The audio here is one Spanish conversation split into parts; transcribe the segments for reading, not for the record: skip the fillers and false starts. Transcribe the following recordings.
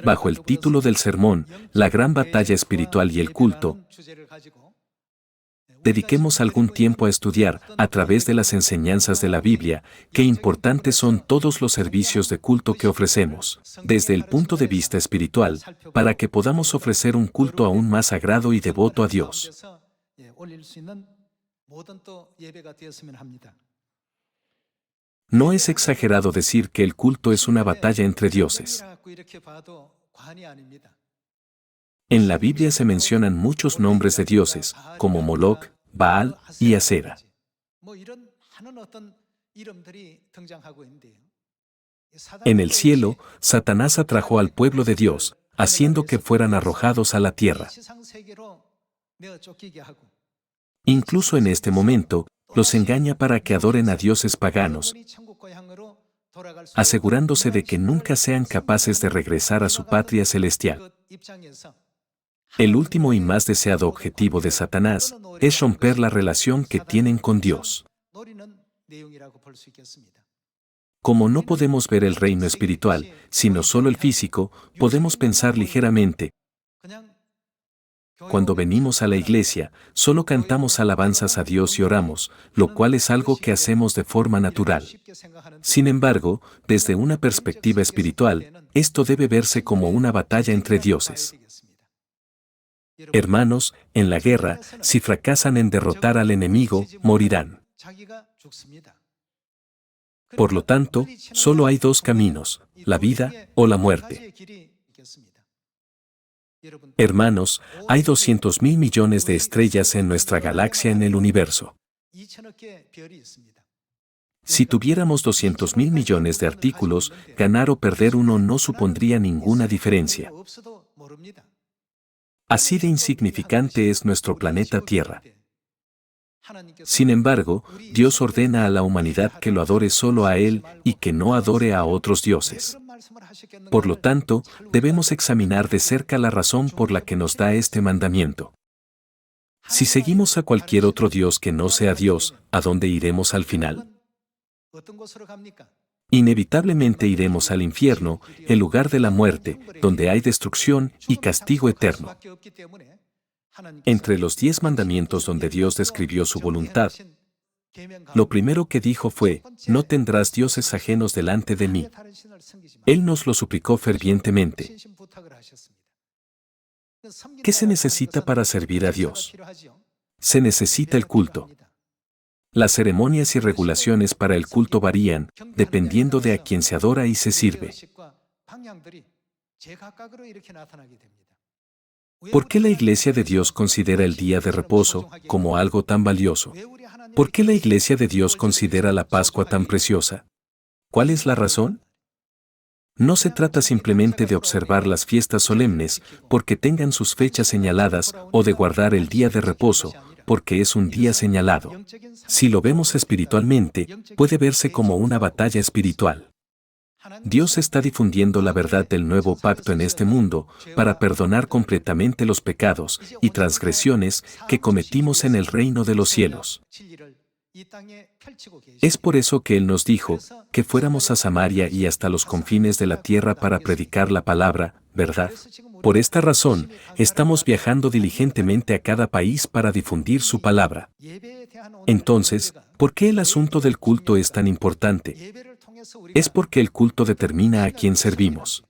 bajo el título del sermón, La gran batalla espiritual y el culto, dediquemos algún tiempo a estudiar, a través de las enseñanzas de la Biblia, qué importantes son todos los servicios de culto que ofrecemos, desde el punto de vista espiritual, para que podamos ofrecer un culto aún más sagrado y devoto a Dios. No es exagerado decir que el culto es una batalla entre dioses. En la Biblia se mencionan muchos nombres de dioses, como Moloch, Baal y Asera. En el cielo, Satanás atrajo al pueblo de Dios, haciendo que fueran arrojados a la tierra. Incluso en este momento, los engaña para que adoren a dioses paganos, asegurándose de que nunca sean capaces de regresar a su patria celestial. El último y más deseado objetivo de Satanás es romper la relación que tienen con Dios. Como no podemos ver el reino espiritual, sino solo el físico, podemos pensar ligeramente. Cuando venimos a la iglesia, solo cantamos alabanzas a Dios y oramos, lo cual es algo que hacemos de forma natural. Sin embargo, desde una perspectiva espiritual, esto debe verse como una batalla entre dioses. Hermanos, en la guerra, si fracasan en derrotar al enemigo, morirán. Por lo tanto, solo hay dos caminos, la vida o la muerte. Hermanos, hay 200.000 millones de estrellas en nuestra galaxia en el universo. Si tuviéramos 200.000 millones de artículos, ganar o perder uno no supondría ninguna diferencia. Así de insignificante es nuestro planeta Tierra. Sin embargo, Dios ordena a la humanidad que lo adore solo a Él y que no adore a otros dioses. Por lo tanto, debemos examinar de cerca la razón por la que nos da este mandamiento. Si seguimos a cualquier otro Dios que no sea Dios, ¿a dónde iremos al final? Inevitablemente iremos al infierno, el lugar de la muerte, donde hay destrucción y castigo eterno. Entre los 10 mandamientos donde Dios describió su voluntad, lo primero que dijo fue, no tendrás dioses ajenos delante de mí. Él nos lo suplicó fervientemente. ¿Qué se necesita para servir a Dios? Se necesita el culto. Las ceremonias y regulaciones para el culto varían, dependiendo de a quién se adora y se sirve. ¿Por qué la Iglesia de Dios considera el día de reposo como algo tan valioso? ¿Por qué la Iglesia de Dios considera la Pascua tan preciosa? ¿Cuál es la razón? No se trata simplemente de observar las fiestas solemnes porque tengan sus fechas señaladas o de guardar el día de reposo porque es un día señalado. Si lo vemos espiritualmente, puede verse como una batalla espiritual. Dios está difundiendo la verdad del nuevo pacto en este mundo para perdonar completamente los pecados y transgresiones que cometimos en el reino de los cielos. Es por eso que Él nos dijo que fuéramos a Samaria y hasta los confines de la tierra para predicar la palabra, ¿verdad? Por esta razón, estamos viajando diligentemente a cada país para difundir su palabra. Entonces, ¿por qué el asunto del culto es tan importante? Es porque el culto determina a quién servimos.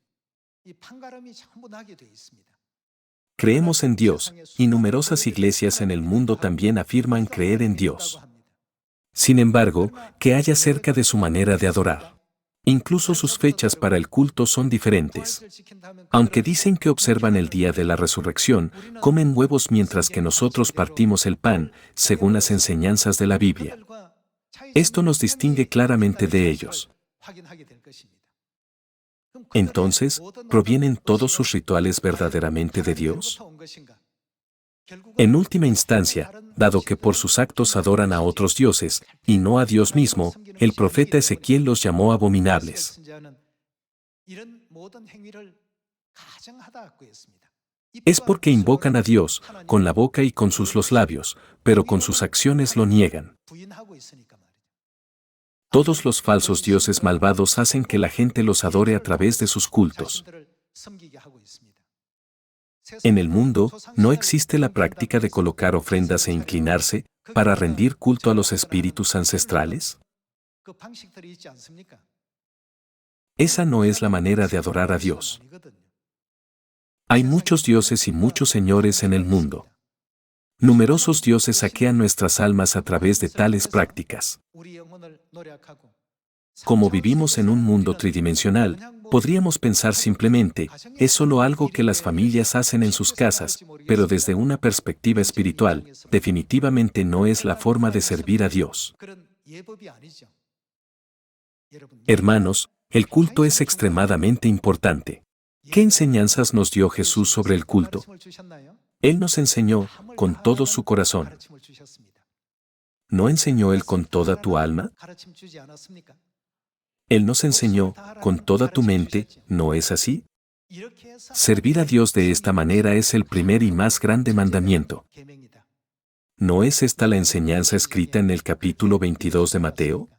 Creemos en Dios, y numerosas iglesias en el mundo también afirman creer en Dios. Sin embargo, ¿qué hay acerca de su manera de adorar? Incluso sus fechas para el culto son diferentes. Aunque dicen que observan el día de la resurrección, comen huevos mientras que nosotros partimos el pan, según las enseñanzas de la Biblia. Esto nos distingue claramente de ellos. Entonces, ¿provienen todos sus rituales verdaderamente de Dios? En última instancia, dado que por sus actos adoran a otros dioses, y no a Dios mismo, el profeta Ezequiel los llamó abominables. Es porque invocan a Dios, con la boca y con los labios, pero con sus acciones lo niegan. Todos los falsos dioses malvados hacen que la gente los adore a través de sus cultos. En el mundo, no existe la práctica de colocar ofrendas e inclinarse para rendir culto a los espíritus ancestrales. Esa no es la manera de adorar a Dios. Hay muchos dioses y muchos señores en el mundo. Numerosos dioses saquean nuestras almas a través de tales prácticas. Como vivimos en un mundo tridimensional, podríamos pensar simplemente, es solo algo que las familias hacen en sus casas, pero desde una perspectiva espiritual, definitivamente no es la forma de servir a Dios. Hermanos, el culto es extremadamente importante. ¿Qué enseñanzas nos dio Jesús sobre el culto? Él nos enseñó con todo su corazón. ¿No enseñó Él con toda tu alma? Él nos enseñó con toda tu mente, ¿no es así? Servir a Dios de esta manera es el primer y más grande mandamiento. ¿No es esta la enseñanza escrita en el capítulo 22 de Mateo?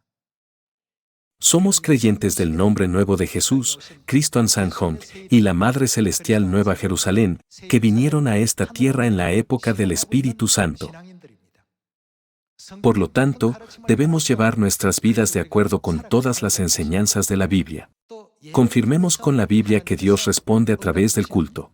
Somos creyentes del nombre nuevo de Jesús, Cristo Ansanjón, y la Madre Celestial Nueva Jerusalén, que vinieron a esta tierra en la época del Espíritu Santo. Por lo tanto, debemos llevar nuestras vidas de acuerdo con todas las enseñanzas de la Biblia. Confirmemos con la Biblia que Dios responde a través del culto.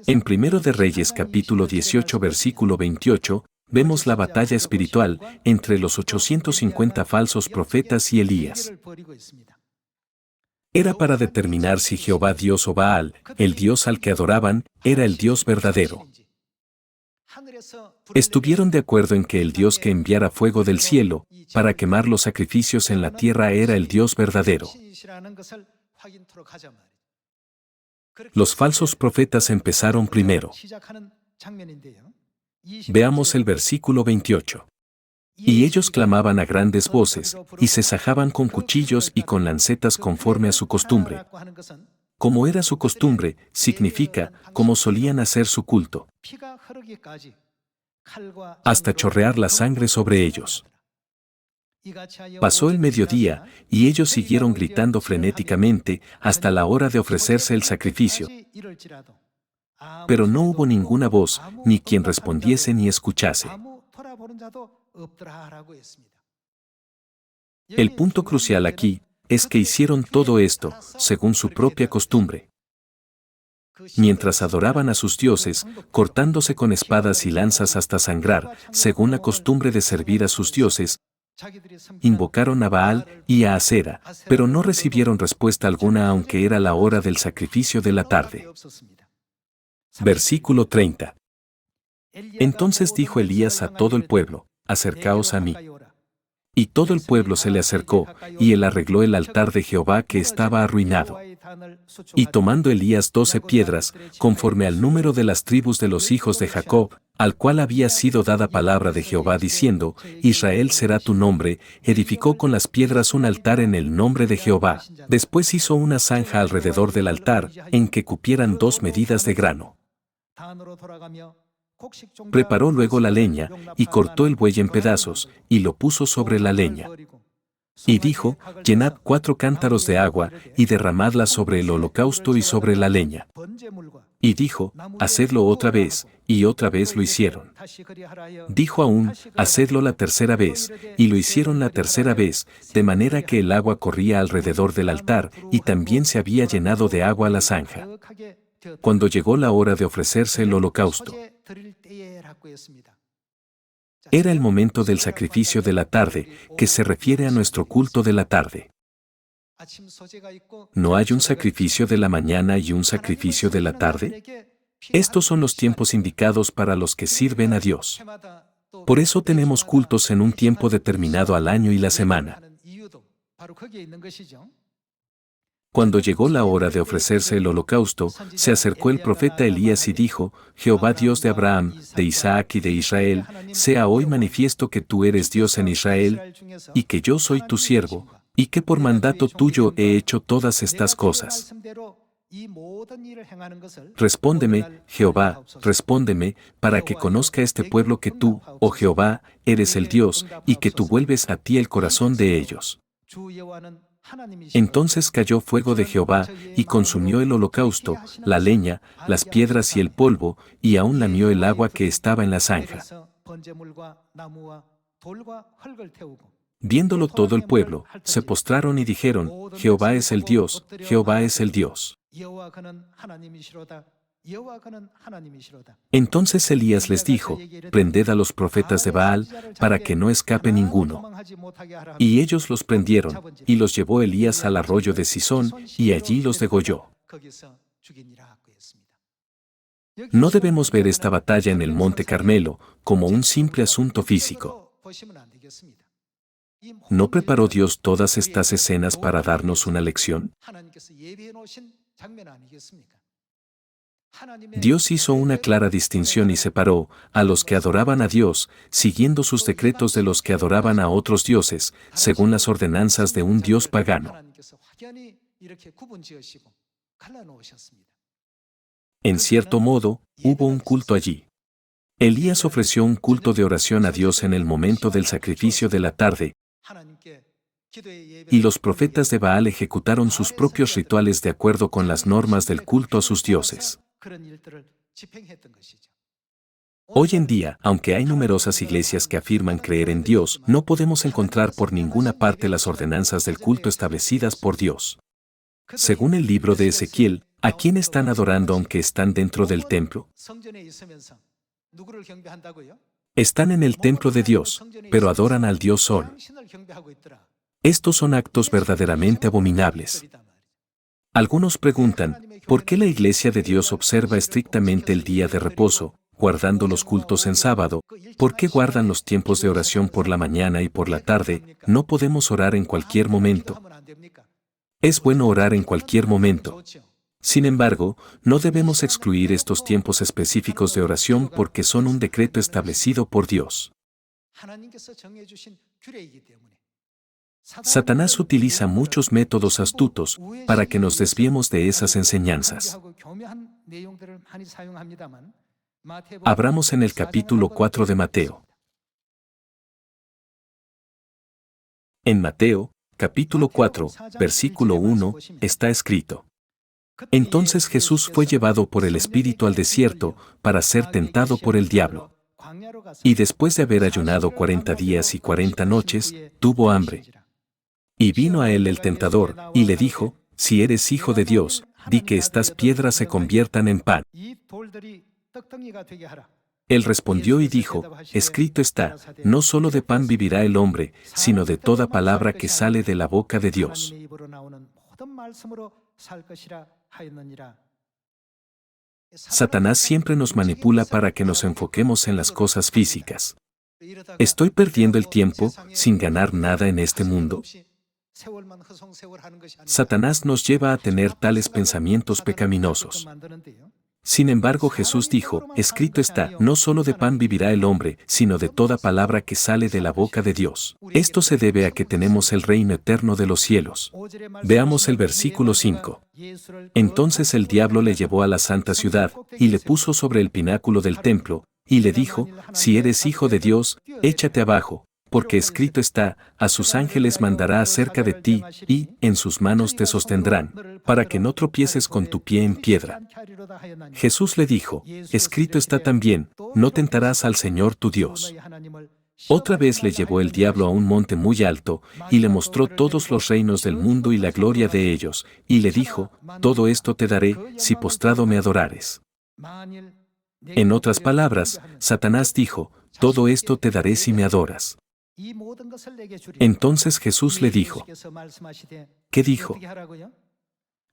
En 1 de Reyes capítulo 18 versículo 28, vemos la batalla espiritual entre los 850 falsos profetas y Elías. Era para determinar si Jehová Dios o Baal, el Dios al que adoraban, era el Dios verdadero. Estuvieron de acuerdo en que el Dios que enviara fuego del cielo para quemar los sacrificios en la tierra era el Dios verdadero. Los falsos profetas empezaron primero. Veamos el versículo 28. Y ellos clamaban a grandes voces, y se sajaban con cuchillos y con lancetas conforme a su costumbre. Como era su costumbre, significa, como solían hacer su culto, hasta chorrear la sangre sobre ellos. Pasó el mediodía, y ellos siguieron gritando frenéticamente hasta la hora de ofrecerse el sacrificio. Pero no hubo ninguna voz, ni quien respondiese ni escuchase. El punto crucial aquí es que hicieron todo esto, según su propia costumbre. Mientras adoraban a sus dioses, cortándose con espadas y lanzas hasta sangrar, según la costumbre de servir a sus dioses, invocaron a Baal y a Asera, pero no recibieron respuesta alguna aunque era la hora del sacrificio de la tarde. Versículo 30. Entonces dijo Elías a todo el pueblo, acercaos a mí. Y todo el pueblo se le acercó, y él arregló el altar de Jehová que estaba arruinado. Y tomando Elías 12 piedras, conforme al número de las tribus de los hijos de Jacob, al cual había sido dada palabra de Jehová diciendo, Israel será tu nombre, edificó con las piedras un altar en el nombre de Jehová. Después hizo una zanja alrededor del altar, en que cupieran 2 medidas de grano. Preparó luego la leña, y cortó el buey en pedazos, y lo puso sobre la leña. Y dijo, llenad 4 cántaros de agua, y derramadla sobre el holocausto y sobre la leña. Y dijo, hacedlo otra vez, y otra vez lo hicieron. Dijo aún, hacedlo la tercera vez, y lo hicieron la tercera vez, de manera que el agua corría alrededor del altar, y también se había llenado de agua la zanja. Cuando llegó la hora de ofrecerse el holocausto, era el momento del sacrificio de la tarde, que se refiere a nuestro culto de la tarde. ¿No hay un sacrificio de la mañana y un sacrificio de la tarde? Estos son los tiempos indicados para los que sirven a Dios. Por eso tenemos cultos en un tiempo determinado al año y la semana. Cuando llegó la hora de ofrecerse el holocausto, se acercó el profeta Elías y dijo, Jehová Dios de Abraham, de Isaac y de Israel, sea hoy manifiesto que tú eres Dios en Israel, y que yo soy tu siervo, y que por mandato tuyo he hecho todas estas cosas. Respóndeme, Jehová, respóndeme, para que conozca este pueblo que tú, oh Jehová, eres el Dios, y que tú vuelves a ti el corazón de ellos. Entonces cayó fuego de Jehová y consumió el holocausto, la leña, las piedras y el polvo, y aún lamió el agua que estaba en la zanja. Viéndolo todo el pueblo, se postraron y dijeron: Jehová es el Dios, Jehová es el Dios. Entonces Elías les dijo: prended a los profetas de Baal, para que no escape ninguno. Y ellos los prendieron, y los llevó Elías al arroyo de Cisón, y allí los degolló. No debemos ver esta batalla en el Monte Carmelo como un simple asunto físico. ¿No preparó Dios todas estas escenas para darnos una lección? Dios hizo una clara distinción y separó a los que adoraban a Dios, siguiendo sus decretos, de los que adoraban a otros dioses, según las ordenanzas de un dios pagano. En cierto modo, hubo un culto allí. Elías ofreció un culto de oración a Dios en el momento del sacrificio de la tarde, y los profetas de Baal ejecutaron sus propios rituales de acuerdo con las normas del culto a sus dioses. Hoy en día, aunque hay numerosas iglesias que afirman creer en Dios, no podemos encontrar por ninguna parte las ordenanzas del culto establecidas por Dios. Según el libro de Ezequiel, ¿a quién están adorando aunque están dentro del templo? Están en el templo de Dios, pero adoran al Dios Sol. Estos son actos verdaderamente abominables. Algunos preguntan: ¿por qué la Iglesia de Dios observa estrictamente el día de reposo, guardando los cultos en sábado? ¿Por qué guardan los tiempos de oración por la mañana y por la tarde? ¿No podemos orar en cualquier momento? Es bueno orar en cualquier momento. Sin embargo, no debemos excluir estos tiempos específicos de oración porque son un decreto establecido por Dios. Satanás utiliza muchos métodos astutos para que nos desviemos de esas enseñanzas. Abramos en el capítulo 4 de Mateo. En Mateo, capítulo 4, versículo 1, está escrito: entonces Jesús fue llevado por el Espíritu al desierto para ser tentado por el diablo. Y después de haber ayunado 40 días y 40 noches, tuvo hambre. Y vino a él el tentador, y le dijo: si eres hijo de Dios, di que estas piedras se conviertan en pan. Él respondió y dijo: escrito está, no solo de pan vivirá el hombre, sino de toda palabra que sale de la boca de Dios. Satanás siempre nos manipula para que nos enfoquemos en las cosas físicas. ¿Estoy perdiendo el tiempo sin ganar nada en este mundo? Satanás nos lleva a tener tales pensamientos pecaminosos. Sin embargo, Jesús dijo: escrito está, no solo de pan vivirá el hombre, sino de toda palabra que sale de la boca de Dios. Esto se debe a que tenemos el reino eterno de los cielos. Veamos el versículo 5. Entonces el diablo le llevó a la santa ciudad, y le puso sobre el pináculo del templo, y le dijo: si eres hijo de Dios, échate abajo, porque escrito está, a sus ángeles mandará acerca de ti, y en sus manos te sostendrán, para que no tropieces con tu pie en piedra. Jesús le dijo: escrito está también, no tentarás al Señor tu Dios. Otra vez le llevó el diablo a un monte muy alto, y le mostró todos los reinos del mundo y la gloria de ellos, y le dijo: todo esto te daré, si postrado me adorares. En otras palabras, Satanás dijo: todo esto te daré si me adoras. Entonces Jesús le dijo: ¿qué dijo?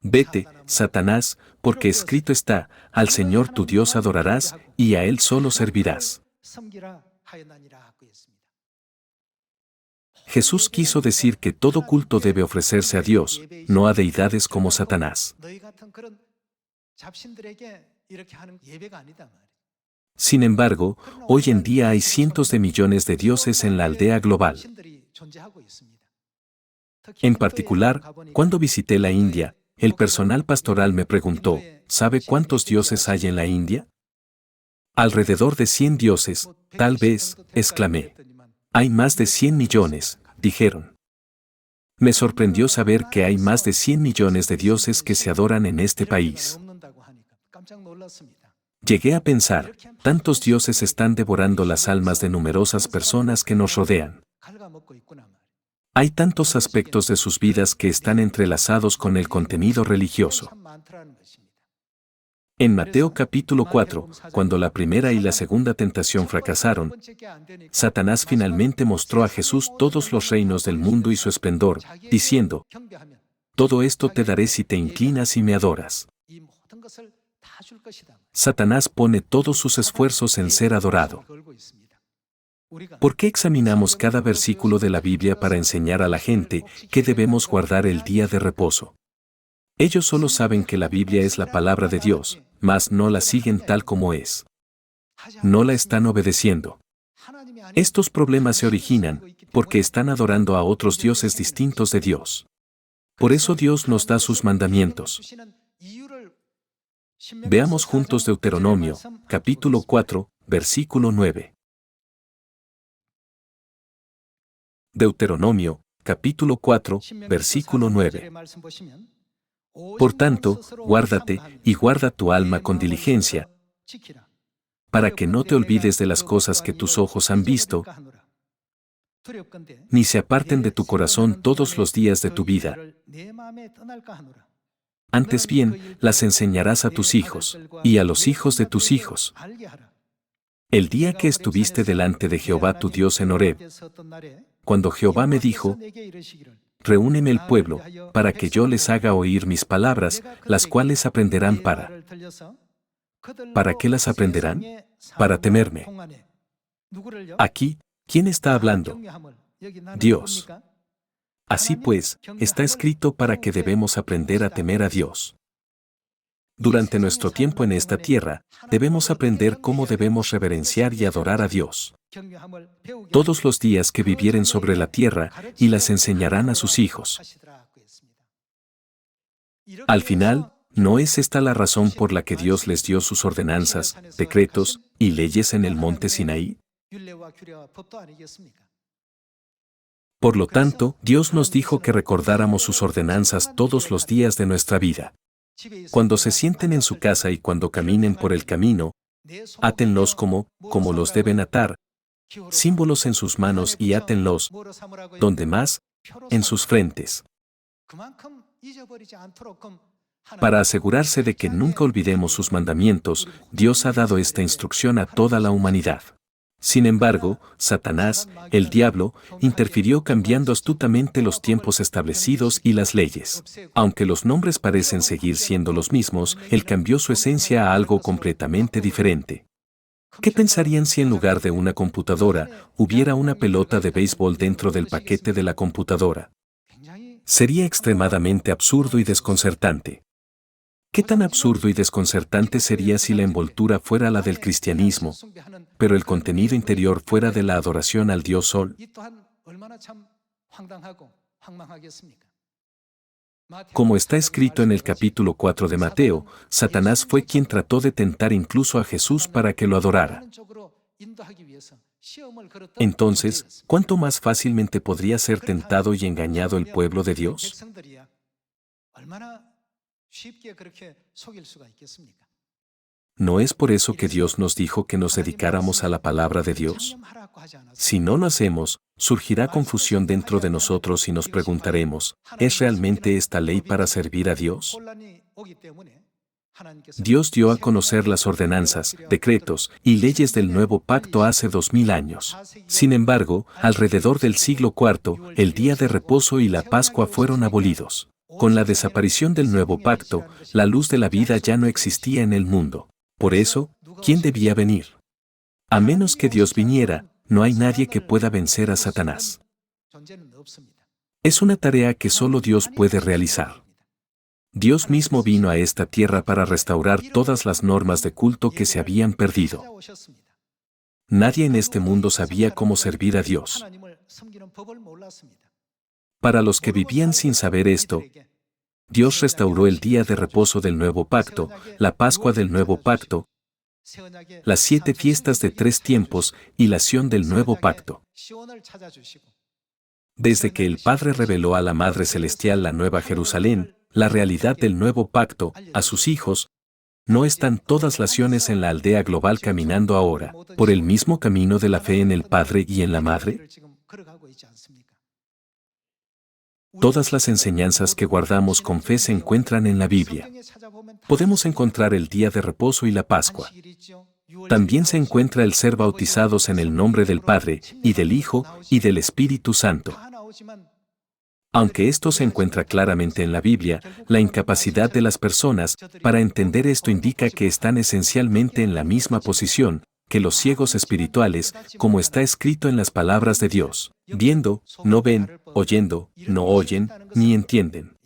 Vete, Satanás, porque escrito está, al Señor tu Dios adorarás, y a Él solo servirás. Jesús quiso decir que todo culto debe ofrecerse a Dios, no a deidades como Satanás. Sin embargo, hoy en día hay cientos de millones de dioses en la aldea global. En particular, cuando visité la India, el personal pastoral me preguntó: ¿sabe cuántos dioses hay en la India? Alrededor de 100 dioses, tal vez, exclamé. Hay más de 100 millones, dijeron. Me sorprendió saber que hay más de 100 millones de dioses que se adoran en este país. Llegué a pensar, tantos dioses están devorando las almas de numerosas personas que nos rodean. Hay tantos aspectos de sus vidas que están entrelazados con el contenido religioso. En Mateo capítulo 4, cuando la primera y la segunda tentación fracasaron, Satanás finalmente mostró a Jesús todos los reinos del mundo y su esplendor, diciendo, «Todo esto te daré si te inclinas y me adoras». Satanás pone todos sus esfuerzos en ser adorado. ¿Por qué examinamos cada versículo de la Biblia para enseñar a la gente que debemos guardar el día de reposo? Ellos solo saben que la Biblia es la palabra de Dios, mas no la siguen tal como es. No la están obedeciendo. Estos problemas se originan porque están adorando a otros dioses distintos de Dios. Por eso Dios nos da sus mandamientos. Veamos juntos Deuteronomio, capítulo 4, versículo 9. Deuteronomio, capítulo 4, versículo 9. Por tanto, guárdate y guarda tu alma con diligencia, para que no te olvides de las cosas que tus ojos han visto, ni se aparten de tu corazón todos los días de tu vida. Antes bien, las enseñarás a tus hijos, y a los hijos de tus hijos. El día que estuviste delante de Jehová tu Dios en Horeb, cuando Jehová me dijo, reúneme el pueblo, para que yo les haga oír mis palabras, las cuales aprenderán para. ¿Para qué las aprenderán? Para temerme. Aquí, ¿quién está hablando? Dios. Así pues, está escrito para que debemos aprender a temer a Dios. Durante nuestro tiempo en esta tierra, debemos aprender cómo debemos reverenciar y adorar a Dios. Todos los días que vivieren sobre la tierra y las enseñarán a sus hijos. Al final, ¿no es esta la razón por la que Dios les dio sus ordenanzas, decretos y leyes en el monte Sinaí? Por lo tanto, Dios nos dijo que recordáramos sus ordenanzas todos los días de nuestra vida. Cuando se sienten en su casa y cuando caminen por el camino, átenlos como los deben atar, símbolos en sus manos y átenlos, ¿dónde más? En sus frentes. Para asegurarse de que nunca olvidemos sus mandamientos, Dios ha dado esta instrucción a toda la humanidad. Sin embargo, Satanás, el diablo, interfirió cambiando astutamente los tiempos establecidos y las leyes. Aunque los nombres parecen seguir siendo los mismos, él cambió su esencia a algo completamente diferente. ¿Qué pensarían si en lugar de una computadora, hubiera una pelota de béisbol dentro del paquete de la computadora? Sería extremadamente absurdo y desconcertante. ¿Qué tan absurdo y desconcertante sería si la envoltura fuera la del cristianismo, pero el contenido interior fuera de la adoración al Dios Sol? Como está escrito en el capítulo 4 de Mateo, Satanás fue quien trató de tentar incluso a Jesús para que lo adorara. Entonces, ¿cuánto más fácilmente podría ser tentado y engañado el pueblo de Dios? ¿No es por eso que Dios nos dijo que nos dedicáramos a la palabra de Dios? Si no lo hacemos, surgirá confusión dentro de nosotros y nos preguntaremos, ¿es realmente esta ley para servir a Dios? Dios dio a conocer las ordenanzas, decretos y leyes del nuevo pacto hace 2000 años. Sin embargo, alrededor del siglo IV, el día de reposo y la Pascua fueron abolidos. Con la desaparición del nuevo pacto, la luz de la vida ya no existía en el mundo. Por eso, ¿quién debía venir? A menos que Dios viniera, no hay nadie que pueda vencer a Satanás. Es una tarea que solo Dios puede realizar. Dios mismo vino a esta tierra para restaurar todas las normas de culto que se habían perdido. Nadie en este mundo sabía cómo servir a Dios. Para los que vivían sin saber esto, Dios restauró el día de reposo del nuevo pacto, la Pascua del nuevo pacto, las 7 fiestas de 3 tiempos y la acción del nuevo pacto. Desde que el Padre reveló a la Madre Celestial la Nueva Jerusalén, la realidad del nuevo pacto, a sus hijos, ¿no están todas las naciones en la aldea global caminando ahora por el mismo camino de la fe en el Padre y en la Madre? Todas las enseñanzas que guardamos con fe se encuentran en la Biblia. Podemos encontrar el día de reposo y la Pascua. También se encuentra el ser bautizados en el nombre del Padre, y del Hijo, y del Espíritu Santo. Aunque esto se encuentra claramente en la Biblia, la incapacidad de las personas para entender esto indica que están esencialmente en la misma posición que los ciegos espirituales, como está escrito en las palabras de Dios. Viendo, no ven, oyendo, no oyen, ni entienden.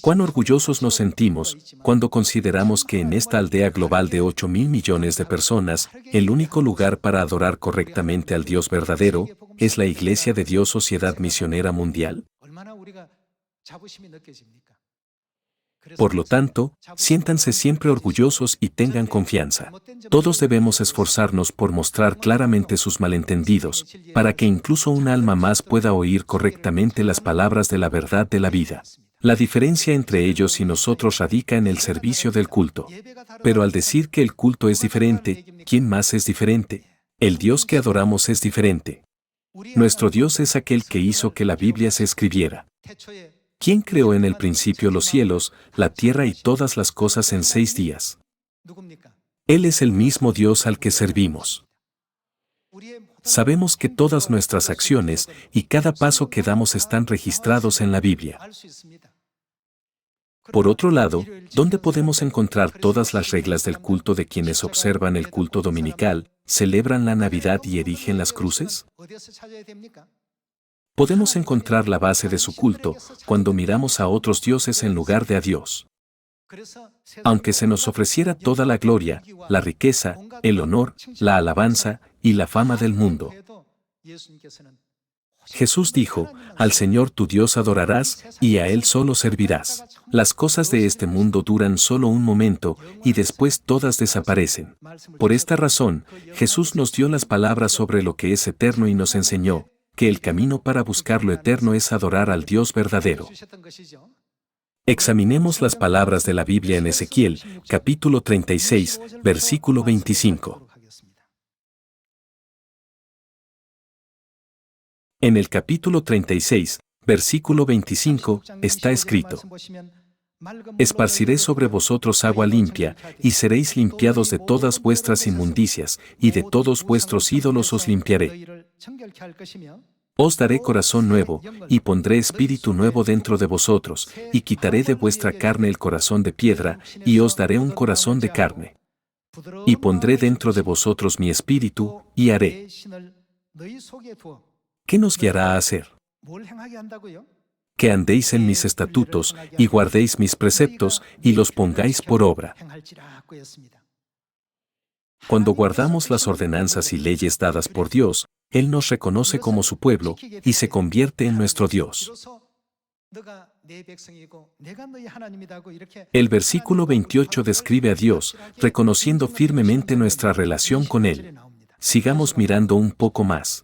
Cuán orgullosos nos sentimos cuando consideramos que en esta aldea global de 8.000 millones de personas, el único lugar para adorar correctamente al Dios verdadero es la Iglesia de Dios Sociedad Misionera Mundial. Por lo tanto, siéntanse siempre orgullosos y tengan confianza. Todos debemos esforzarnos por mostrar claramente sus malentendidos, para que incluso un alma más pueda oír correctamente las palabras de la verdad de la vida. La diferencia entre ellos y nosotros radica en el servicio del culto. Pero al decir que el culto es diferente, ¿quién más es diferente? El Dios que adoramos es diferente. Nuestro Dios es aquel que hizo que la Biblia se escribiera. ¿Quién creó en el principio los cielos, la tierra y todas las cosas en 6 días? Él es el mismo Dios al que servimos. Sabemos que todas nuestras acciones y cada paso que damos están registrados en la Biblia. Por otro lado, ¿dónde podemos encontrar todas las reglas del culto de quienes observan el culto dominical, celebran la Navidad y erigen las cruces? Podemos encontrar la base de su culto cuando miramos a otros dioses en lugar de a Dios. Aunque se nos ofreciera toda la gloria, la riqueza, el honor, la alabanza y la fama del mundo, Jesús dijo, al Señor tu Dios adorarás y a Él solo servirás. Las cosas de este mundo duran solo un momento y después todas desaparecen. Por esta razón, Jesús nos dio las palabras sobre lo que es eterno y nos enseñó que el camino para buscar lo eterno es adorar al Dios verdadero. Examinemos las palabras de la Biblia en Ezequiel, capítulo 36, versículo 25. En el capítulo 36, versículo 25, está escrito: Esparciré sobre vosotros agua limpia, y seréis limpiados de todas vuestras inmundicias, y de todos vuestros ídolos os limpiaré. Os daré corazón nuevo, y pondré espíritu nuevo dentro de vosotros, y quitaré de vuestra carne el corazón de piedra, y os daré un corazón de carne. Y pondré dentro de vosotros mi espíritu, y haré. ¿Qué nos guiará a hacer? Que andéis en mis estatutos, y guardéis mis preceptos, y los pongáis por obra. Cuando guardamos las ordenanzas y leyes dadas por Dios, Él nos reconoce como su pueblo, y se convierte en nuestro Dios. El versículo 28 describe a Dios, reconociendo firmemente nuestra relación con Él. Sigamos mirando un poco más.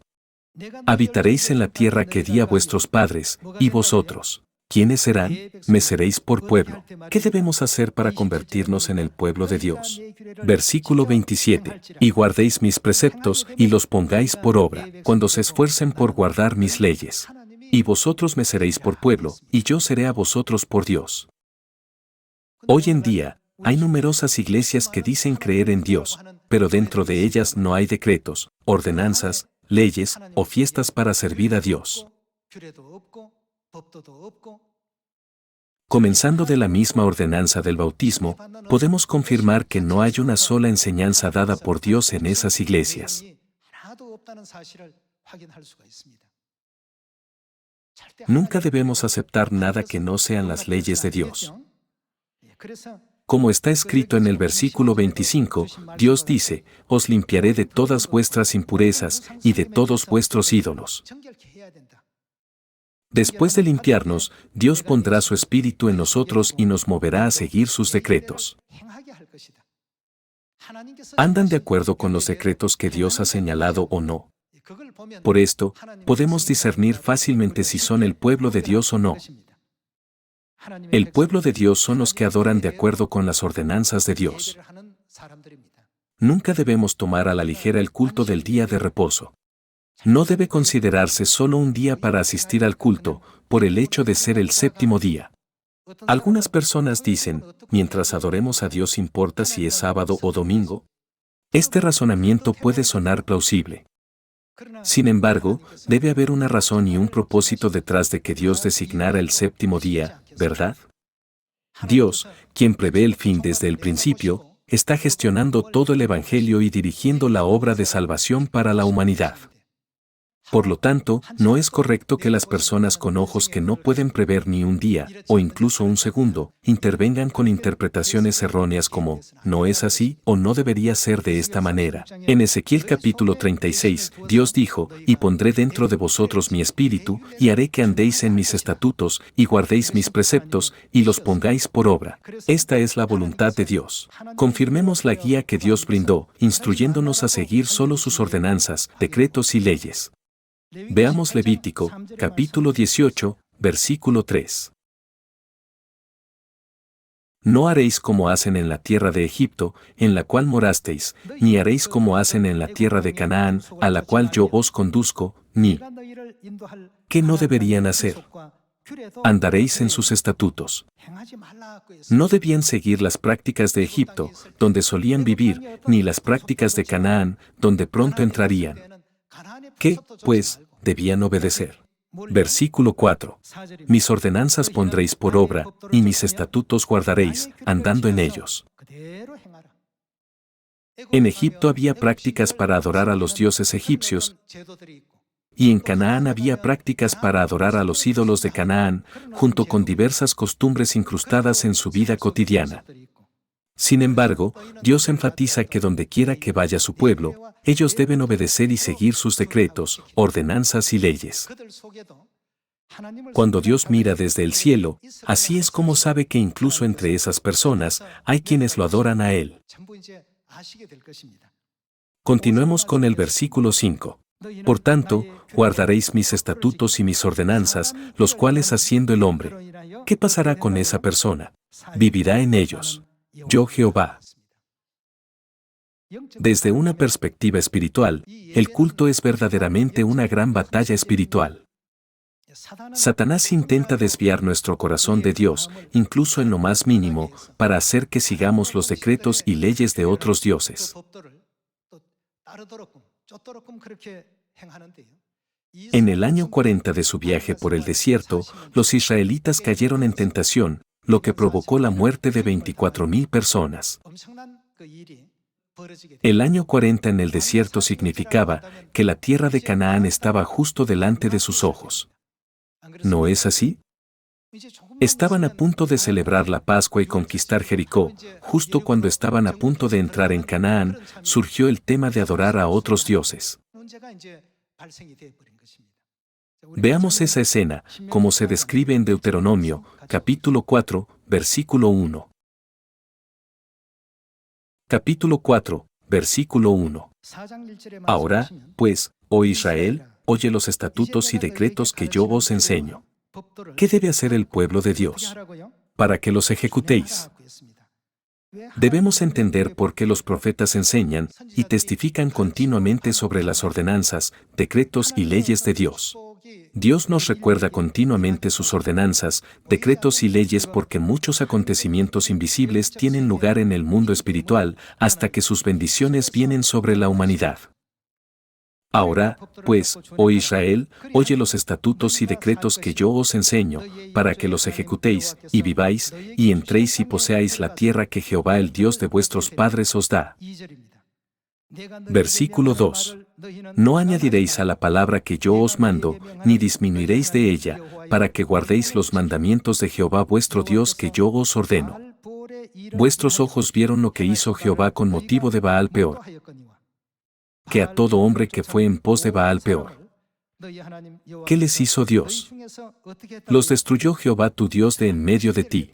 Habitaréis en la tierra que di a vuestros padres, y vosotros, ¿quiénes serán? Me seréis por pueblo. ¿Qué debemos hacer para convertirnos en el pueblo de Dios? Versículo 27. Y guardéis mis preceptos, y los pongáis por obra, cuando se esfuercen por guardar mis leyes. Y vosotros me seréis por pueblo, y yo seré a vosotros por Dios. Hoy en día, hay numerosas iglesias que dicen creer en Dios, pero dentro de ellas no hay decretos, ordenanzas, leyes o fiestas para servir a Dios. Comenzando de la misma ordenanza del bautismo, podemos confirmar que no hay una sola enseñanza dada por Dios en esas iglesias. Nunca debemos aceptar nada que no sean las leyes de Dios. Como está escrito en el versículo 25, Dios dice, os limpiaré de todas vuestras impurezas y de todos vuestros ídolos. Después de limpiarnos, Dios pondrá su espíritu en nosotros y nos moverá a seguir sus decretos. ¿Andan de acuerdo con los decretos que Dios ha señalado o no? Por esto, podemos discernir fácilmente si son el pueblo de Dios o no. El pueblo de Dios son los que adoran de acuerdo con las ordenanzas de Dios. Nunca debemos tomar a la ligera el culto del día de reposo. No debe considerarse solo un día para asistir al culto, por el hecho de ser el séptimo día. Algunas personas dicen, mientras adoremos a Dios importa si es sábado o domingo. Este razonamiento puede sonar plausible. Sin embargo, debe haber una razón y un propósito detrás de que Dios designara el séptimo día, ¿verdad? Dios, quien prevé el fin desde el principio, está gestionando todo el Evangelio y dirigiendo la obra de salvación para la humanidad. Por lo tanto, no es correcto que las personas con ojos que no pueden prever ni un día, o incluso un segundo, intervengan con interpretaciones erróneas como, no es así, o no debería ser de esta manera. En Ezequiel capítulo 36, Dios dijo, y pondré dentro de vosotros mi espíritu, y haré que andéis en mis estatutos, y guardéis mis preceptos, y los pongáis por obra. Esta es la voluntad de Dios. Confirmemos la guía que Dios brindó, instruyéndonos a seguir solo sus ordenanzas, decretos y leyes. Veamos Levítico, capítulo 18, versículo 3. No haréis como hacen en la tierra de Egipto, en la cual morasteis, ni haréis como hacen en la tierra de Canaán, a la cual yo os conduzco, ni. ¿Qué no deberían hacer? Andaréis en sus estatutos. No debían seguir las prácticas de Egipto, donde solían vivir, ni las prácticas de Canaán, donde pronto entrarían. ¿Qué, pues, debían obedecer? Versículo 4. Mis ordenanzas pondréis por obra, y mis estatutos guardaréis, andando en ellos. En Egipto había prácticas para adorar a los dioses egipcios, y en Canaán había prácticas para adorar a los ídolos de Canaán, junto con diversas costumbres incrustadas en su vida cotidiana. Sin embargo, Dios enfatiza que donde quiera que vaya su pueblo, ellos deben obedecer y seguir sus decretos, ordenanzas y leyes. Cuando Dios mira desde el cielo, así es como sabe que incluso entre esas personas hay quienes lo adoran a Él. Continuemos con el versículo 5. Por tanto, guardaréis mis estatutos y mis ordenanzas, los cuales haciendo el hombre. ¿Qué pasará con esa persona? Vivirá en ellos. Yo Jehová. Desde una perspectiva espiritual, el culto es verdaderamente una gran batalla espiritual. Satanás intenta desviar nuestro corazón de Dios, incluso en lo más mínimo, para hacer que sigamos los decretos y leyes de otros dioses. En el año 40 de su viaje por el desierto, los israelitas cayeron en tentación, lo que provocó la muerte de 24,000 personas. El año 40 en el desierto significaba que la tierra de Canaán estaba justo delante de sus ojos. ¿No es así? Estaban a punto de celebrar la Pascua y conquistar Jericó. Justo cuando estaban a punto de entrar en Canaán, surgió el tema de adorar a otros dioses. Veamos esa escena, como se describe en Deuteronomio, capítulo 4, versículo 1. Capítulo 4, versículo 1. Ahora, pues, oh Israel, oye los estatutos y decretos que yo os enseño. ¿Qué debe hacer el pueblo de Dios? Para que los ejecutéis. Debemos entender por qué los profetas enseñan y testifican continuamente sobre las ordenanzas, decretos y leyes de Dios. Dios nos recuerda continuamente sus ordenanzas, decretos y leyes porque muchos acontecimientos invisibles tienen lugar en el mundo espiritual hasta que sus bendiciones vienen sobre la humanidad. Ahora, pues, oh Israel, oye los estatutos y decretos que yo os enseño, para que los ejecutéis, y viváis, y entréis y poseáis la tierra que Jehová el Dios de vuestros padres os da. Versículo 2. No añadiréis a la palabra que yo os mando, ni disminuiréis de ella, para que guardéis los mandamientos de Jehová vuestro Dios que yo os ordeno. Vuestros ojos vieron lo que hizo Jehová con motivo de Baal Peor, que a todo hombre que fue en pos de Baal Peor. ¿Qué les hizo Dios? Los destruyó Jehová tu Dios de en medio de ti.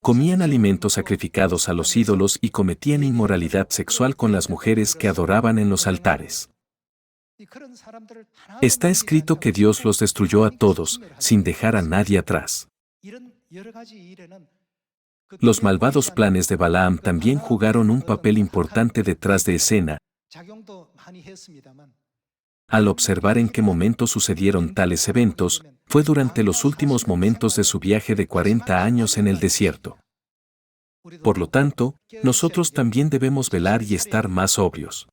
Comían alimentos sacrificados a los ídolos y cometían inmoralidad sexual con las mujeres que adoraban en los altares. Está escrito que Dios los destruyó a todos, sin dejar a nadie atrás. Los malvados planes de Balaam también jugaron un papel importante detrás de escena. Al observar en qué momento sucedieron tales eventos, fue durante los últimos momentos de su viaje de 40 años en el desierto. Por lo tanto, nosotros también debemos velar y estar más sobrios.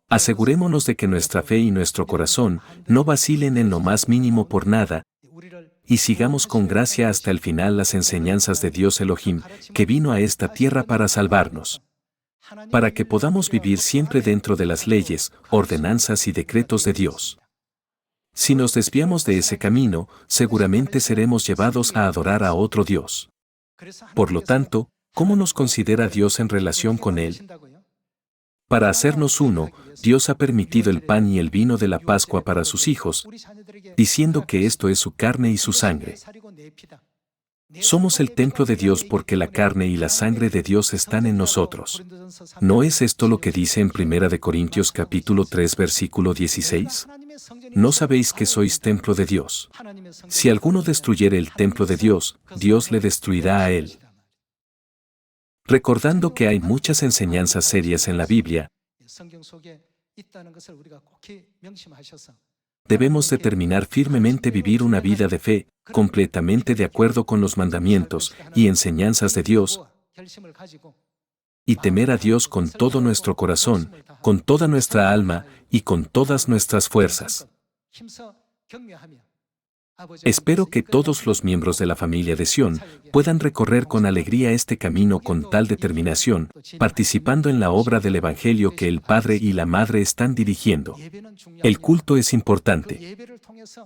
Asegurémonos de que nuestra fe y nuestro corazón no vacilen en lo más mínimo por nada, y sigamos con gracia hasta el final las enseñanzas de Dios Elohim, que vino a esta tierra para salvarnos, para que podamos vivir siempre dentro de las leyes, ordenanzas y decretos de Dios. Si nos desviamos de ese camino, seguramente seremos llevados a adorar a otro Dios. Por lo tanto, ¿cómo nos considera Dios en relación con Él? Para hacernos uno, Dios ha permitido el pan y el vino de la Pascua para sus hijos, diciendo que esto es su carne y su sangre. Somos el templo de Dios porque la carne y la sangre de Dios están en nosotros. ¿No es esto lo que dice en 1 Corintios capítulo 3 versículo 16? ¿No sabéis que sois templo de Dios? Si alguno destruyere el templo de Dios, Dios le destruirá a él. Recordando que hay muchas enseñanzas serias en la Biblia, debemos determinar firmemente vivir una vida de fe, completamente de acuerdo con los mandamientos y enseñanzas de Dios, y temer a Dios con todo nuestro corazón, con toda nuestra alma y con todas nuestras fuerzas. Espero que todos los miembros de la familia de Sión puedan recorrer con alegría este camino con tal determinación, participando en la obra del Evangelio que el Padre y la Madre están dirigiendo. El culto es importante.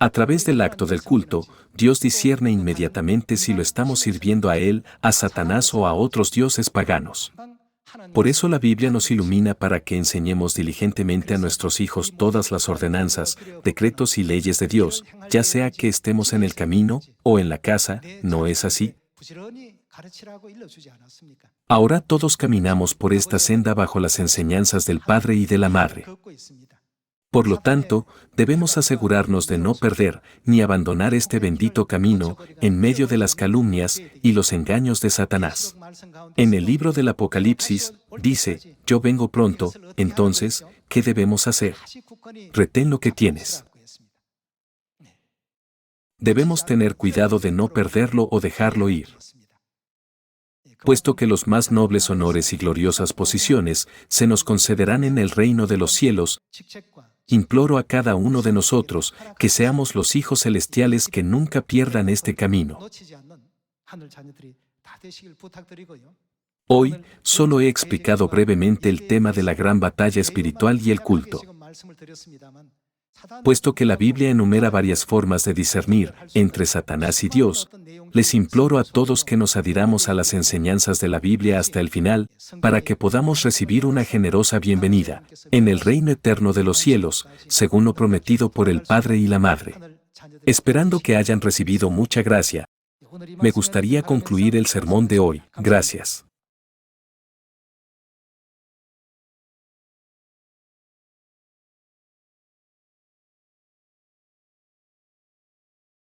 A través del acto del culto, Dios discierne inmediatamente si lo estamos sirviendo a Él, a Satanás o a otros dioses paganos. Por eso la Biblia nos ilumina para que enseñemos diligentemente a nuestros hijos todas las ordenanzas, decretos y leyes de Dios, ya sea que estemos en el camino o en la casa, ¿no es así? Ahora todos caminamos por esta senda bajo las enseñanzas del Padre y de la Madre. Por lo tanto, debemos asegurarnos de no perder ni abandonar este bendito camino en medio de las calumnias y los engaños de Satanás. En el libro del Apocalipsis, dice, yo vengo pronto, entonces, ¿qué debemos hacer? Retén lo que tienes. Debemos tener cuidado de no perderlo o dejarlo ir. Puesto que los más nobles honores y gloriosas posiciones se nos concederán en el reino de los cielos, imploro a cada uno de nosotros que seamos los hijos celestiales que nunca pierdan este camino. Hoy, solo he explicado brevemente el tema de la gran batalla espiritual y el culto. Puesto que la Biblia enumera varias formas de discernir entre Satanás y Dios, les imploro a todos que nos adhiramos a las enseñanzas de la Biblia hasta el final, para que podamos recibir una generosa bienvenida en el reino eterno de los cielos, según lo prometido por el Padre y la Madre. Esperando que hayan recibido mucha gracia, me gustaría concluir el sermón de hoy. Gracias.